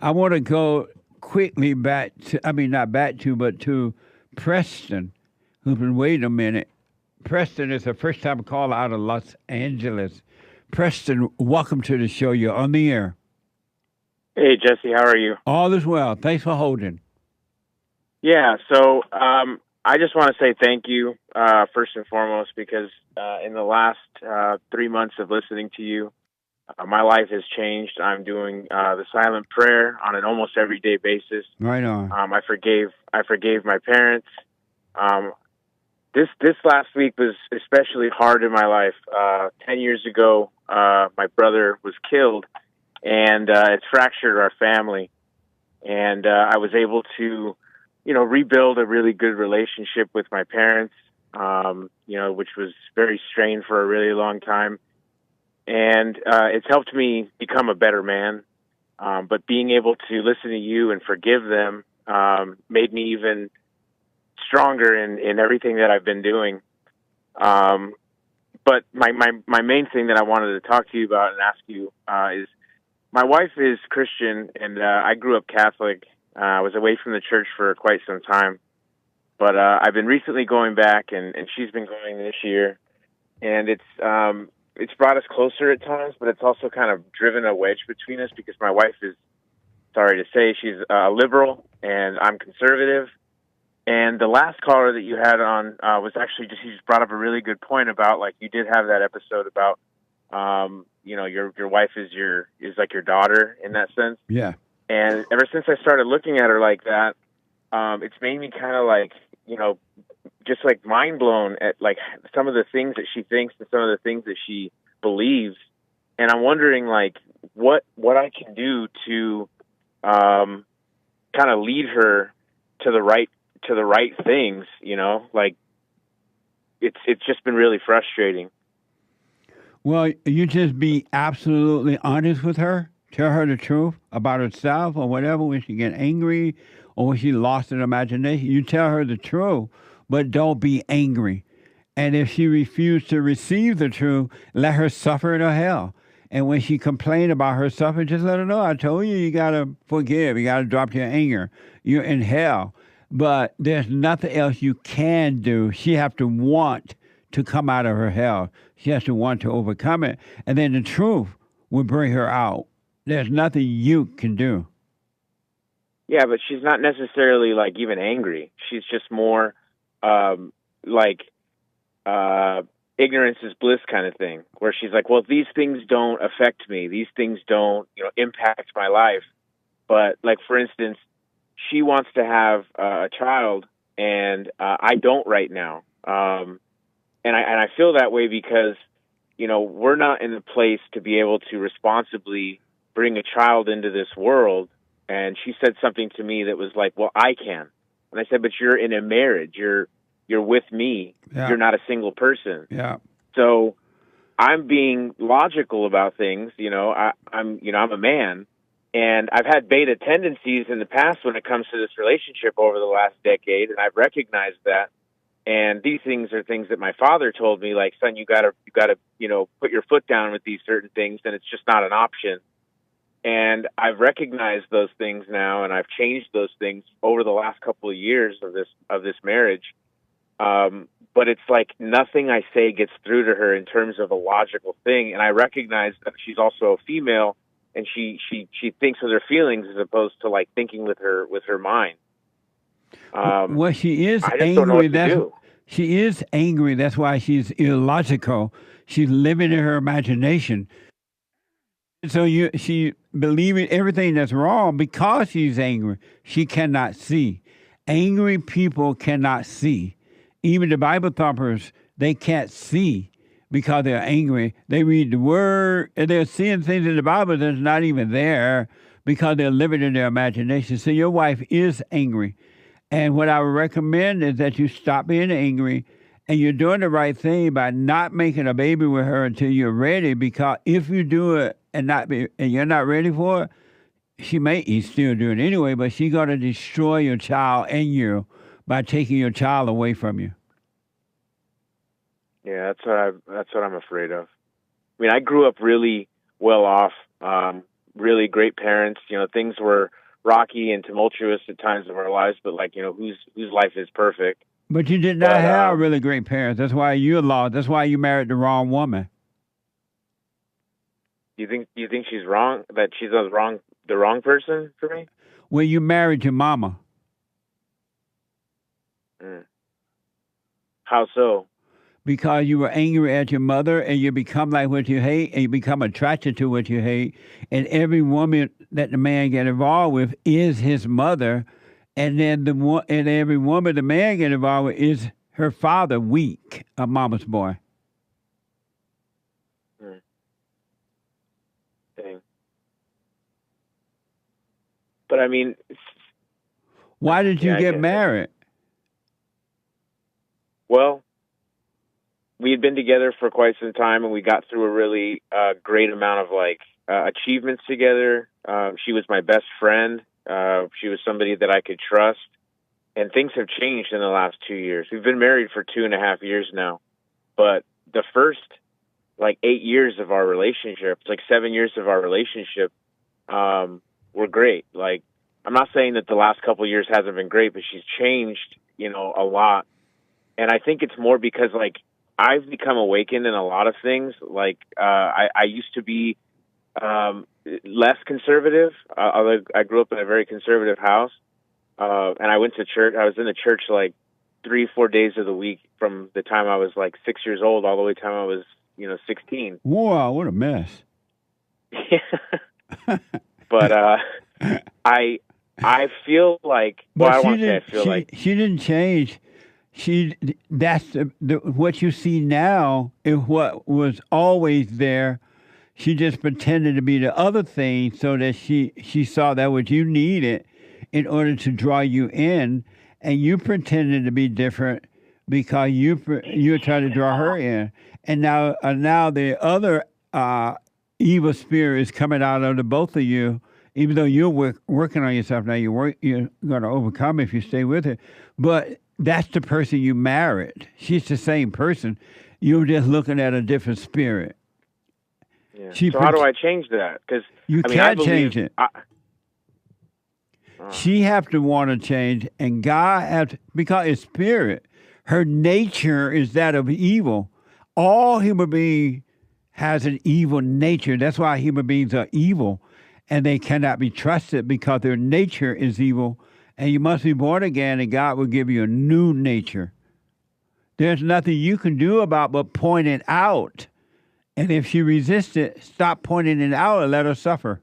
I want to go quickly back to, I mean, not back to, but to Preston, who's been waiting a minute. Preston is a first time caller out of Los Angeles. Preston, welcome to the show. You're on the air. Hey, Jesse, how are you? All is well. Thanks for holding. Yeah, I just want to say thank you, first and foremost, because in the last 3 months of listening to you, my life has changed. I'm doing the silent prayer on an almost everyday basis. Right on. I forgave my parents. Um, this last week was especially hard in my life. 10 years ago, my brother was killed, and it's fractured our family. And I was able to, rebuild a really good relationship with my parents, which was very strained for a really long time. And it's helped me become a better man. But being able to listen to you and forgive them made me even stronger in everything that I've been doing. But my main thing that I wanted to talk to you about and ask you is, my wife is Christian, and I grew up Catholic. I was away from the church for quite some time, but I've been recently going back, and she's been going this year, and it's brought us closer at times, but it's also kind of driven a wedge between us because my wife is, sorry to say, she's liberal, and I'm conservative. And the last caller that you had on was actually he just brought up a really good point about, like, you did have that episode about your wife is like your daughter in that sense. Yeah. And ever since I started looking at her like that, it's made me kind of like, just like mind blown at like some of the things that she thinks and some of the things that she believes. And I'm wondering like what I can do to kind of lead her to the right things, like it's just been really frustrating. Well, you just be absolutely honest with her. Tell her the truth about herself or whatever when she get angry or when she lost her imagination. You tell her the truth, but don't be angry. And if she refuses to receive the truth, let her suffer in her hell. And when she complains about her suffering, just let her know, I told you, you got to forgive. You got to drop your anger. You're in hell. But there's nothing else you can do. She have to want to come out of her hell. She has to want to overcome it. And then the truth will bring her out. There's nothing you can do. Yeah, but she's not necessarily like even angry. She's just more like ignorance is bliss kind of thing, where she's like, well, these things don't affect me. These things don't, impact my life. But like, for instance, she wants to have a child, and I don't right now. And I feel that way because, we're not in the place to be able to responsibly bring a child into this world. And she said something to me that was like, well, I can. And I said, but you're in a marriage. You're with me. Yeah. You're not a single person. Yeah. So I'm being logical about things. I'm a man, and I've had beta tendencies in the past when it comes to this relationship over the last decade. And I've recognized that. And these things are things that my father told me, like, son, you gotta, put your foot down with these certain things, and it's just not an option. And I've recognized those things now, and I've changed those things over the last couple of years of this marriage. But it's like nothing I say gets through to her in terms of a logical thing. And I recognize that she's also a female, and she thinks with her feelings as opposed to like thinking with her mind. Well, she is I just don't know angry. what to do. She is angry. That's why she's illogical. She's living in her imagination. So she believing everything that's wrong because she's angry. She cannot see. Angry people cannot see. Even the Bible thumpers, they can't see because they're angry. They read the word and they're seeing things in the Bible that's not even there because they're living in their imagination. So your wife is angry. And what I would recommend is that you stop being angry and you're doing the right thing by not making a baby with her until you're ready, because if you do it and you're not ready for it, she may still do it anyway, but she's going to destroy your child and you by taking your child away from you. Yeah, that's what I'm afraid of. I mean, I grew up really well off. really great parents. Things were rocky and tumultuous at times of our lives, but like, whose life is perfect. But you did not But have really great parents. That's why you're lost. That's why you married the wrong woman. you think she's wrong? That she's the wrong person for me? Well, you married your mama. Mm. How so? Because you were angry at your mother and you become like what you hate and you become attracted to what you hate. And every woman that the man get involved with is his mother. And then and every woman the man get involved with is her father, weak, a mama's boy. Mm. Dang. But I mean, Why did you yeah, I get get it. married? Well, we had been together for quite some time, and we got through a really great amount of achievements together. She was my best friend. She was somebody that I could trust, and things have changed in the last 2 years. We've been married for 2.5 years now, but the first 8 years of our relationship, 7 years of our relationship, were great. I'm not saying that the last couple of years hasn't been great, but she's changed, a lot. And I think it's more because I've become awakened in a lot of things. I used to be less conservative. I grew up in a very conservative house, and I went to church. I was in the church 3-4 days of the week from the time I was 6 years old all the way to the time I was 16. Wow, what a mess. But I feel like, well, I want to say I feel like she didn't change. That's what you see now is what was always there. She just pretended to be the other thing so that she saw that what you needed in order to draw you in, and you pretended to be different because you were trying to draw her in, and now the other evil spirit is coming out of the both of you. Even though you're working on yourself now, you're going to overcome if you stay with her, but that's the person you married. She's the same person. You're just looking at a different spirit. Yeah. So how do I change that? Because can't change it. She have to want to change, and God has because it's spirit. Her nature is that of evil. All human beings has an evil nature. That's why human beings are evil, and they cannot be trusted because their nature is evil. And you must be born again, and God will give you a new nature. There's nothing you can do about but point it out. And if she resists it, stop pointing it out and let her suffer.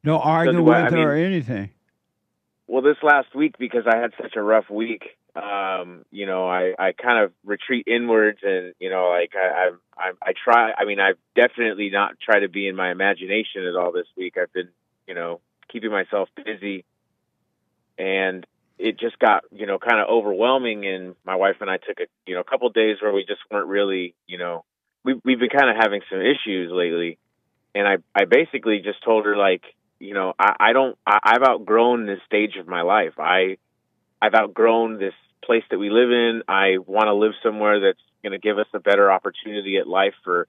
Don't argue with her or anything. Well, this last week, because I had such a rough week, I kind of retreat inwards, and I try. I've definitely not tried to be in my imagination at all this week. I've been, keeping myself busy. And it just got, kind of overwhelming. And my wife and I took a couple of days where we just weren't really, we've been kind of having some issues lately. And I basically just told her I've outgrown this stage of my life. I've outgrown this place that we live in. I want to live somewhere that's going to give us a better opportunity at life for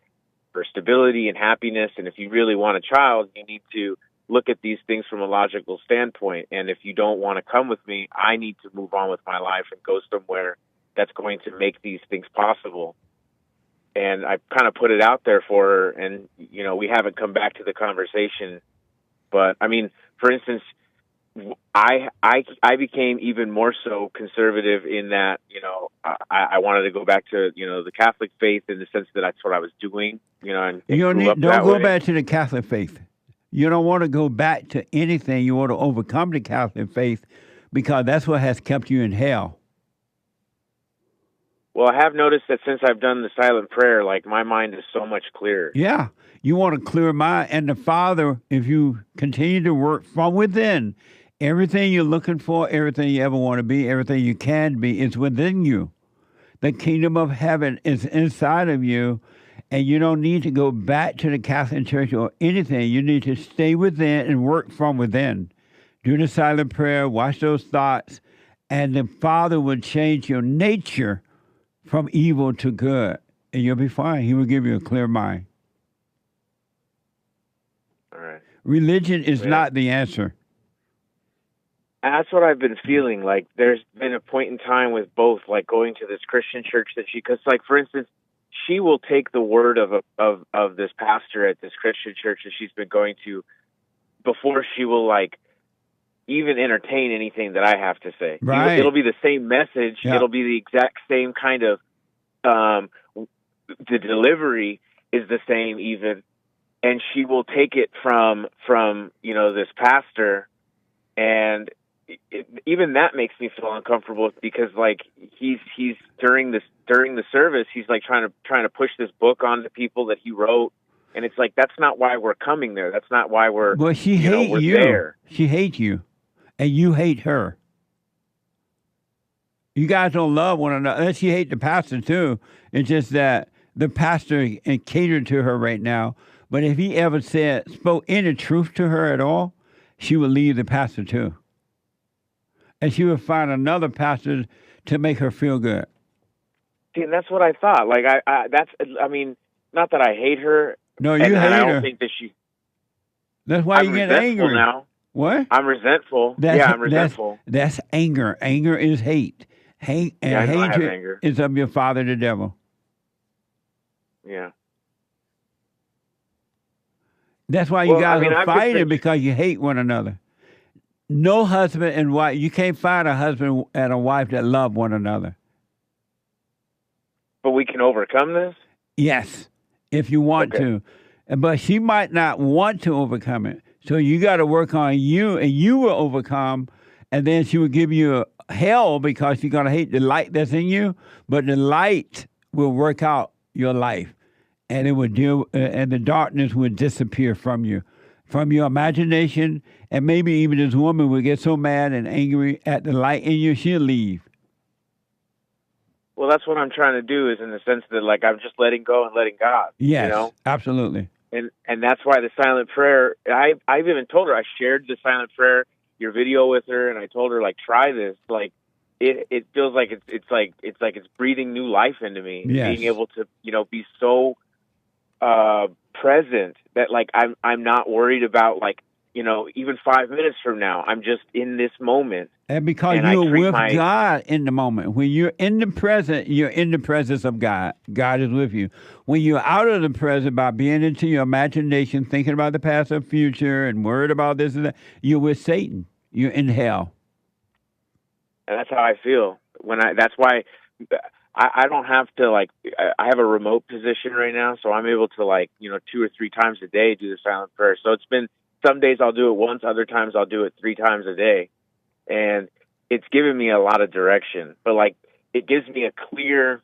stability and happiness. And if you really want a child, you need to look at these things from a logical standpoint. And if you don't want to come with me, I need to move on with my life and go somewhere that's going to make these things possible. And I kind of put it out there for her, and, we haven't come back to the conversation. But for instance, I became even more so conservative in that, I wanted to go back to, the Catholic faith in the sense that that's what I was doing, and don't go back to the Catholic faith. You don't want to go back to anything. You want to overcome the Catholic faith because that's what has kept you in hell. Well, I have noticed that since I've done the silent prayer, my mind is so much clearer. Yeah, you want a clear mind. And the Father, if you continue to work from within, everything you're looking for, everything you ever want to be, everything you can be is within you. The kingdom of heaven is inside of you. And you don't need to go back to the Catholic Church or anything. You need to stay within and work from within. Do the silent prayer, watch those thoughts, and the Father will change your nature from evil to good. And you'll be fine. He will give you a clear mind. Religion is Yeah. not the answer. That's what I've been feeling. Like, there's been a point in time with both, like going to this Christian church that because, like, for instance, she will take the word of this pastor at this Christian church that she's been going to before she will like even entertain anything that I have to say. Right. It'll be the same message. Yeah. It'll be the exact same kind of. The delivery is the same even, and she will take it from this pastor, and even that makes me feel uncomfortable because like he's during the service he's like trying to push this book onto people that he wrote, and it's like that's not why we're coming there. That's not why we're. Well, she hates you. There. She hates you, and you hate her. You guys don't love one another. And she hates the pastor too. It's just that the pastor catered to her right now. But if he ever spoke any truth to her at all, she would leave the pastor too. And she would find another pastor to make her feel good. See, and that's what I thought. Like, I mean, not that I hate her. No, you hate her. I don't think that she. That's why you get angry now. What? I'm resentful. I'm resentful. That's anger. Anger is hate. Hate and hatred is of your father, the devil. Yeah. That's why you guys are fighting because you hate one another. No husband and wife. You can't find a husband and a wife that love one another. But we can overcome this? Yes, if you want to. But she might not want to overcome it. So you got to work on you, and you will overcome, and then she will give you hell because you're going to hate the light that's in you, but the light will work out your life, and it will and the darkness will disappear from you, from your imagination, and maybe even this woman will get so mad and angry at the light in you, she'll leave. Well, that's what I'm trying to do, is in the sense that, like, I'm just letting go and letting God. Yes, absolutely. And that's why the silent prayer, I've even told her, I shared the silent prayer, your video with her, and I told her, like, try this. Like, it feels like it's breathing new life into me. Yes. Being able to, be so present that, like, I'm not worried about, like, even 5 minutes from now, I'm just in this moment. And because you're with God in the moment. When you're in the present, you're in the presence of God. God is with you. When you're out of the present by being into your imagination, thinking about the past or future and worried about this and that, you're with Satan. You're in hell. And that's how I feel. That's why I don't have to, like, I have a remote position right now, so I'm able to, like, 2 or 3 times a day do the silent prayer. So it's been, some days I'll do it once, other times I'll do it 3 times a day. And it's given me a lot of direction. But, like, it gives me a clear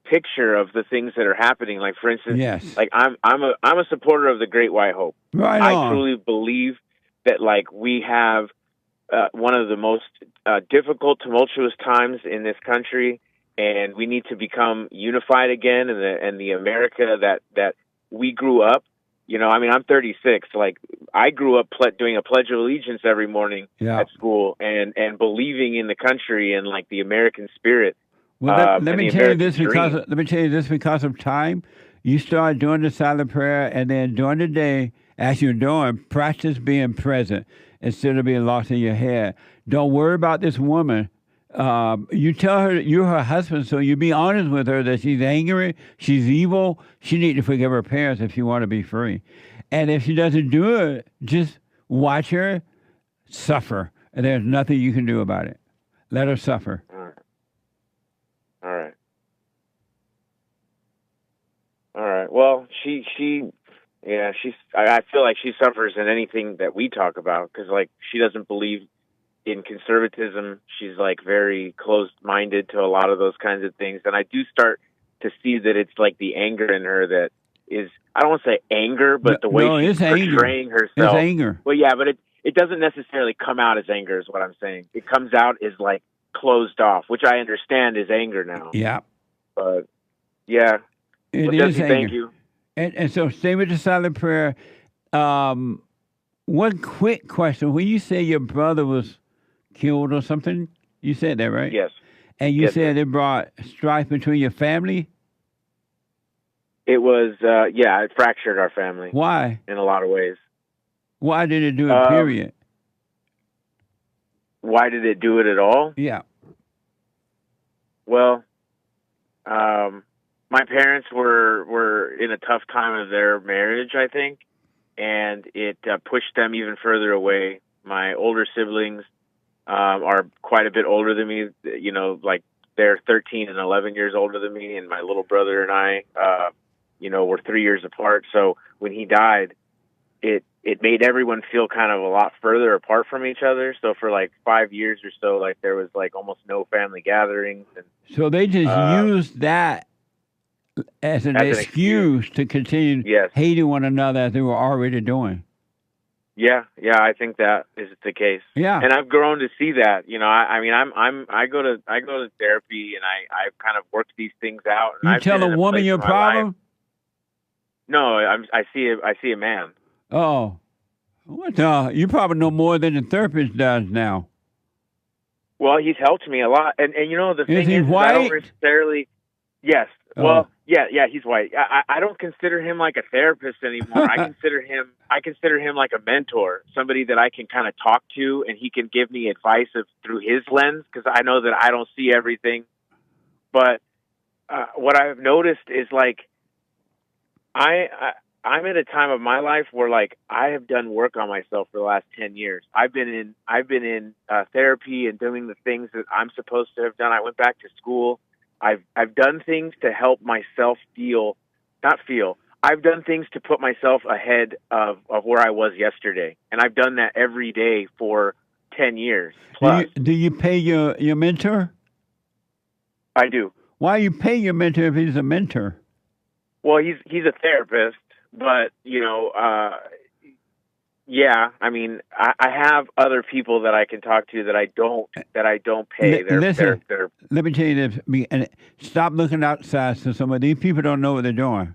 picture of the things that are happening. Like, for instance, yes. like I'm a supporter of the Great White Hope. Right I on. truly believe that, like, we have one of the most difficult, tumultuous times in this country, and we need to become unified again. And the America that we grew up. I mean, I'm 36. Like, I grew up doing a Pledge of Allegiance every morning at school, and believing in the country and, like, the American spirit. Well, let me tell you this because of time. You start doing the silent prayer, and then during the day, as you're doing, practice being present instead of being lost in your head. Don't worry about this woman. You tell her you're her husband, so you be honest with her that she's angry, she's evil, she needs to forgive her parents if you want to be free. And if she doesn't do it, just watch her suffer. And there's nothing you can do about it. Let her suffer. All right. Well, I feel like she suffers in anything that we talk about because, like, she doesn't believe in conservatism. She's, like, very closed-minded to a lot of those kinds of things. And I do start to see that it's, like, the anger in her that is, I don't want to say anger, but the way she's portraying herself. It's anger. Well, yeah, but it doesn't necessarily come out as anger is what I'm saying. It comes out as, like, closed off, which I understand is anger now. Yeah. But, yeah. It is anger. Thank you. And so stay with the silent prayer. One quick question. When you say your brother was killed or something, you said that, right? Yes. And you said it brought strife between your family? It was, it fractured our family. Why? In a lot of ways. Why did it do it, Um, period? why did it do it at all? Yeah. Well, my parents were in a tough time of their marriage, I think, and it pushed them even further away. My older siblings are quite a bit older than me. You know, like they're 13 and 11 years older than me, and my little brother and I, we're 3 years apart. So when he died, it made everyone feel kind of a lot further apart from each other. So for like 5 years or so, like there was like almost no family gatherings. And So they just used that as an excuse to continue Yes. hating one another as they were already doing. Yeah, I think that is the case. Yeah. And I've grown to see that. You know, I mean, I go to therapy, and I kind of work these things out. And You I've tell been a in woman place your in my life- problem? No, I see a man. Oh. What the? You probably know more than the therapist does now. Well, he's helped me a lot, and you know the thing he is, white? I don't necessarily. Yes. Oh. Well, yeah, he's white. I don't consider him like a therapist anymore. I consider him like a mentor, somebody that I can kind of talk to, and he can give me advice through his lens, because I know that I don't see everything. But what I've noticed is like I'm at a time of my life where like I have done work on myself for the last 10 years. I've been in therapy and doing the things that I'm supposed to have done. I went back to school. I've done things to help myself I've done things to put myself ahead of where I was yesterday. And I've done that every day for 10 years plus. Do you pay your mentor? I do. Why you pay your mentor if he's a mentor? Well, he's a therapist, but yeah. I mean, I have other people that I can talk to that I don't pay. Listen, let me tell you this. And stop looking outside. So some of these people don't know what they're doing.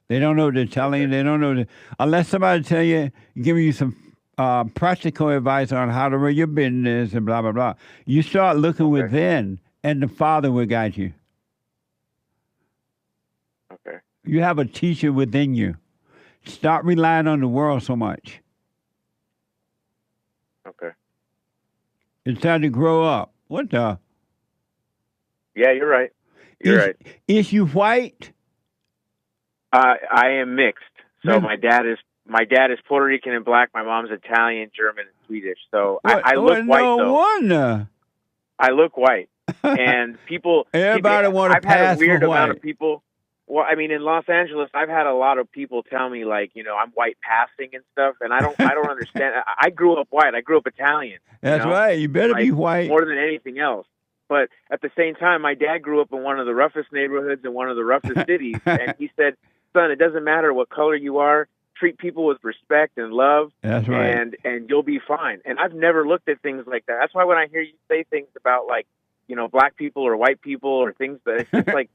They don't know what they're telling you. They don't know unless somebody tell you, give you some practical advice on how to run your business and blah blah blah. You start looking within, and the Father will guide you. Okay. You have a teacher within you. Stop relying on the world so much. Okay. It's time to grow up. What the? Yeah, you're right. You're right. Is you white? I am mixed. So my dad is Puerto Rican and black. My mom's Italian, German, and Swedish. So I look white, though. No wonder. I look white. And Everybody want to pass I've had a weird for white. amount of people. Well, I mean, in Los Angeles, I've had a lot of people tell me, like, I'm white passing and stuff, and I don't understand. I grew up white. I grew up Italian. That's right. You better be white. More than anything else. But at the same time, my dad grew up in one of the roughest neighborhoods in one of the roughest cities, and he said, son, it doesn't matter what color you are. Treat people with respect and love. That's right. And you'll be fine. And I've never looked at things like that. That's why when I hear you say things about, like, black people or white people or things that it's just like,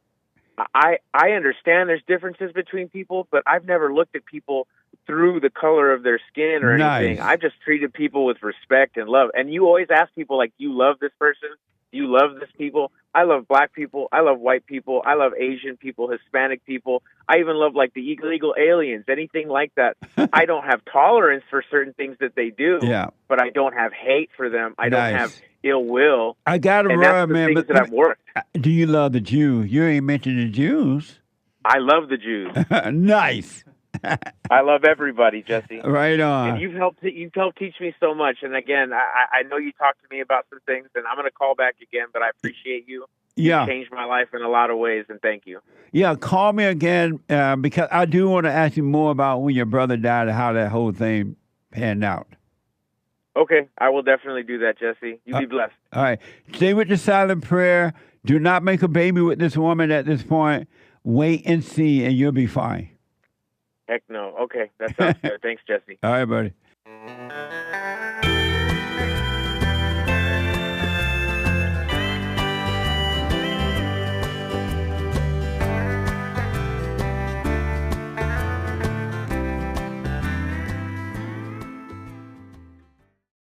I understand there's differences between people, but I've never looked at people through the color of their skin or anything. I've just treated people with respect and love. And you always ask people, like, do you love this person? Do you love this people? I love black people. I love white people. I love Asian people, Hispanic people. I even love, like, the illegal aliens, anything like that. I don't have tolerance for certain things that they do, but I don't have hate for them. I don't have ill will. I got to run, man. But that I've worked. Do you love the Jews? You ain't mentioned the Jews. I love the Jews. Nice. I love everybody, Jesse. Right on. And you've helped teach me so much. And again, I know you talked to me about some things, and I'm going to call back again. But I appreciate you. Yeah, you changed my life in a lot of ways, and thank you. Yeah, call me again because I do want to ask you more about when your brother died and how that whole thing panned out. Okay, I will definitely do that, Jesse. You be blessed. All right. Stay with the silent prayer. Do not make a baby with this woman at this point. Wait and see, and you'll be fine. Heck no. Okay, that sounds good. Thanks, Jesse. All right, buddy.